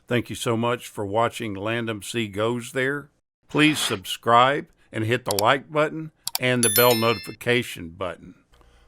Thank you so much for watching Landumc Goes There. Please subscribe and hit the like button and the bell notification button.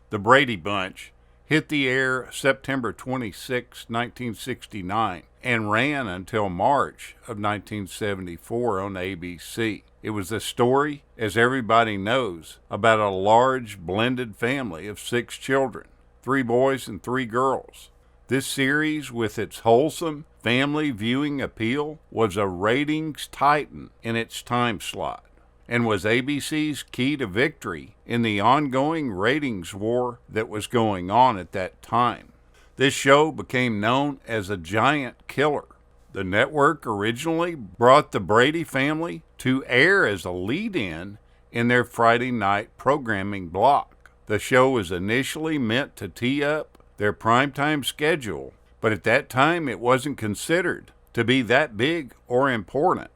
The Brady Bunch hit the air September 26, 1969, and ran until March of 1974 on ABC. It was a story, as everybody knows, about a large blended family of 6 children, 3 boys and 3 girls. This series, with its wholesome family viewing appeal, was a ratings titan in its time slot and was ABC's key to victory in the ongoing ratings war that was going on at that time. This show became known as a giant killer. The network originally brought the Brady family to air as a lead-in their Friday night programming block. The show was initially meant to tee up their primetime schedule, but at that time it wasn't considered to be that big or important.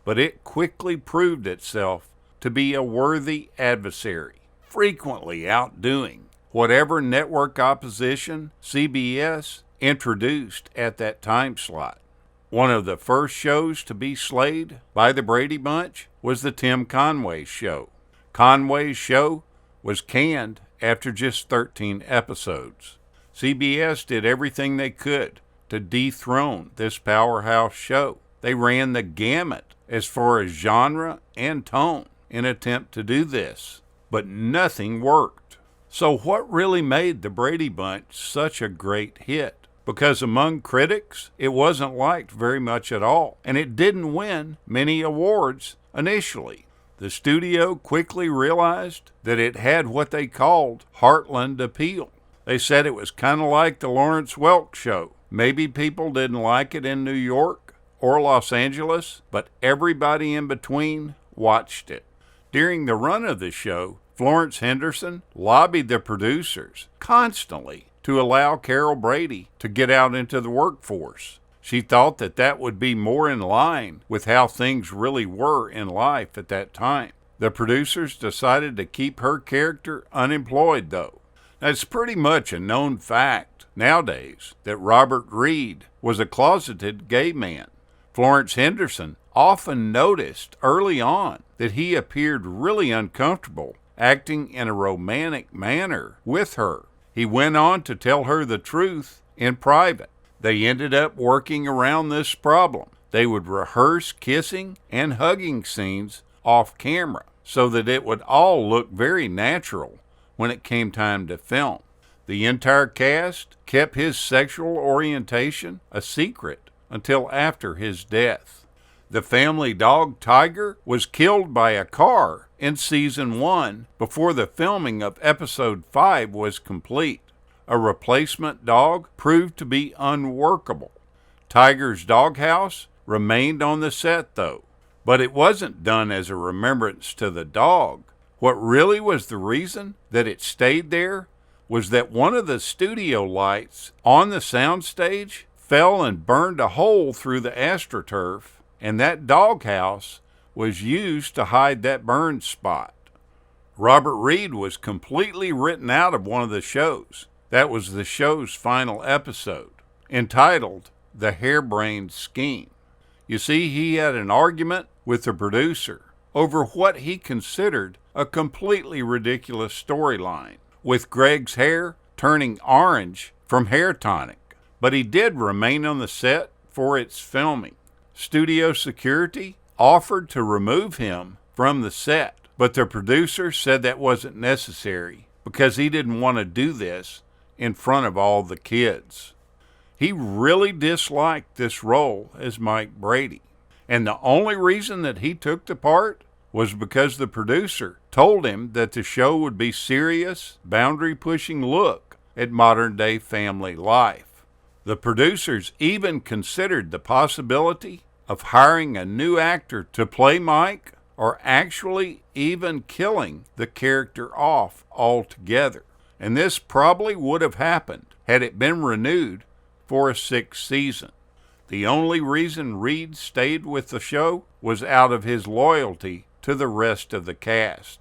But it quickly proved itself to be a worthy adversary, frequently outdoing whatever network opposition CBS introduced at that time slot. One of the first shows to be slayed by the Brady Bunch was the Tim Conway Show. Conway's show was canned after just 13 episodes. CBS did everything they could to dethrone this powerhouse show. They ran the gamut as far as genre and tone in an attempt to do this, but nothing worked. So what really made the Brady Bunch such a great hit? Because among critics, it wasn't liked very much at all, and it didn't win many awards initially. The studio quickly realized that it had what they called heartland appeal. They said it was kind of like the Lawrence Welk Show. Maybe people didn't like it in New York or Los Angeles, but everybody in between watched it. During the run of the show, Florence Henderson lobbied the producers constantly to allow Carol Brady to get out into the workforce. She thought that that would be more in line with how things really were in life at that time. The producers decided to keep her character unemployed, though. Now, it's pretty much a known fact nowadays that Robert Reed was a closeted gay man. Florence Henderson often noticed early on that he appeared really uncomfortable acting in a romantic manner with her. He went on to tell her the truth in private. They ended up working around this problem. They would rehearse kissing and hugging scenes off camera so that it would all look very natural when it came time to film. The entire cast kept his sexual orientation a secret until after his death. The family dog Tiger was killed by a car in season 1 before the filming of episode 5 was complete. A replacement dog proved to be unworkable. Tiger's doghouse remained on the set, though, but it wasn't done as a remembrance to the dog. What really was the reason that it stayed there was that one of the studio lights on the soundstage fell and burned a hole through the astroturf, and that doghouse was used to hide that burn spot. Robert Reed was completely written out of one of the shows. That was the show's final episode, entitled The Harebrained Scheme. You see, he had an argument with the producer over what he considered a completely ridiculous storyline, with Greg's hair turning orange from hair tonic. But he did remain on the set for its filming. Studio security offered to remove him from the set, but the producer said that wasn't necessary because he didn't want to do this in front of all the kids. He really disliked this role as Mike Brady, and the only reason that he took the part was because the producer told him that the show would be serious, boundary-pushing look at modern-day family life. The producers even considered the possibility of hiring a new actor to play Mike, or actually even killing the character off altogether. And this probably would have happened had it been renewed for a 6th season. The only reason Reed stayed with the show was out of his loyalty to the rest of the cast.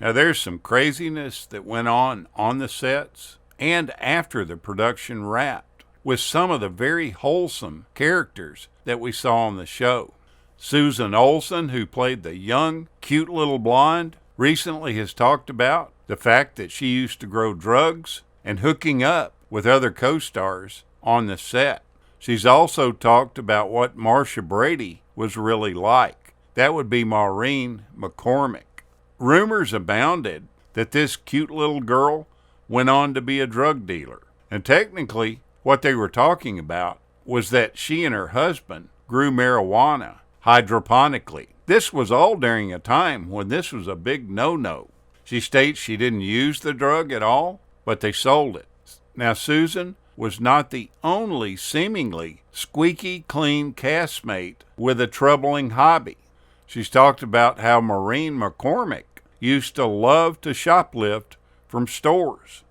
Now, there's some craziness that went on the sets and after the production wrapped. with some of the very wholesome characters that we saw on the show. Susan Olsen, who played the young, cute little blonde, recently has talked about the fact that she used to grow drugs and hooking up with other co-stars on the set. She's also talked about what Marcia Brady was really like. That would be Maureen McCormick. Rumors abounded that this cute little girl went on to be a drug dealer. And technically, what they were talking about was that she and her husband grew marijuana hydroponically. This was all during a time when this was a big no-no. She states she didn't use the drug at all, but they sold it. Now, Susan was not the only seemingly squeaky clean castmate with a troubling hobby. She's talked about how Maureen McCormick used to love to shoplift from stores.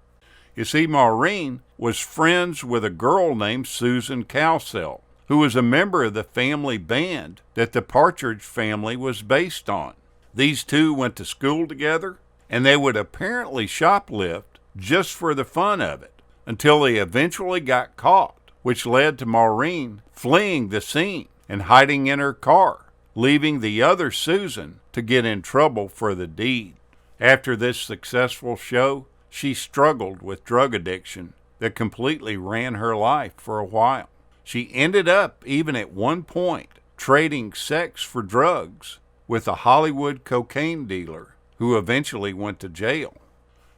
You see, Maureen was friends with a girl named Susan Cowsell, who was a member of the family band that the Partridge Family was based on. These two went to school together, and they would apparently shoplift just for the fun of it, until they eventually got caught, which led to Maureen fleeing the scene and hiding in her car, leaving the other Susan to get in trouble for the deed. After this successful show, she struggled with drug addiction that completely ran her life for a while. She ended up, even at one point, trading sex for drugs with a Hollywood cocaine dealer who eventually went to jail.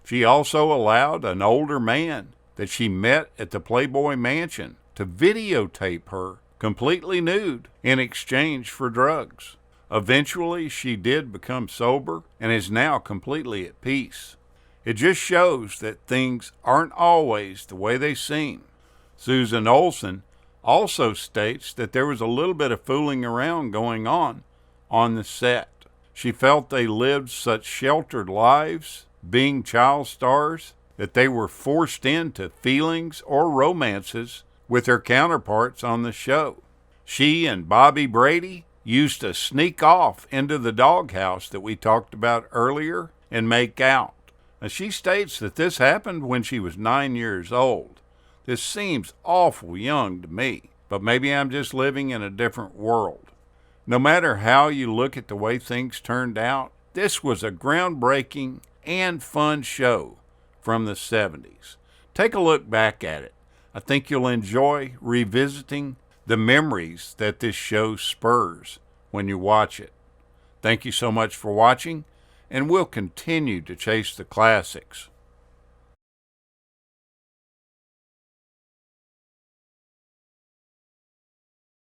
She also allowed an older man that she met at the Playboy Mansion to videotape her completely nude in exchange for drugs. Eventually, she did become sober and is now completely at peace. It just shows that things aren't always the way they seem. Susan Olsen also states that there was a little bit of fooling around going on the set. She felt they lived such sheltered lives, being child stars, that they were forced into feelings or romances with their counterparts on the show. She and Bobby Brady used to sneak off into the doghouse that we talked about earlier and make out. Now, she states that this happened when she was 9 years old. This seems awful young to me, but maybe I'm just living in a different world. No matter how you look at the way things turned out, this was a groundbreaking and fun show from the 70s. Take a look back at it. I think you'll enjoy revisiting the memories that this show spurs when you watch it. Thank you so much for watching, and we'll continue to chase the classics.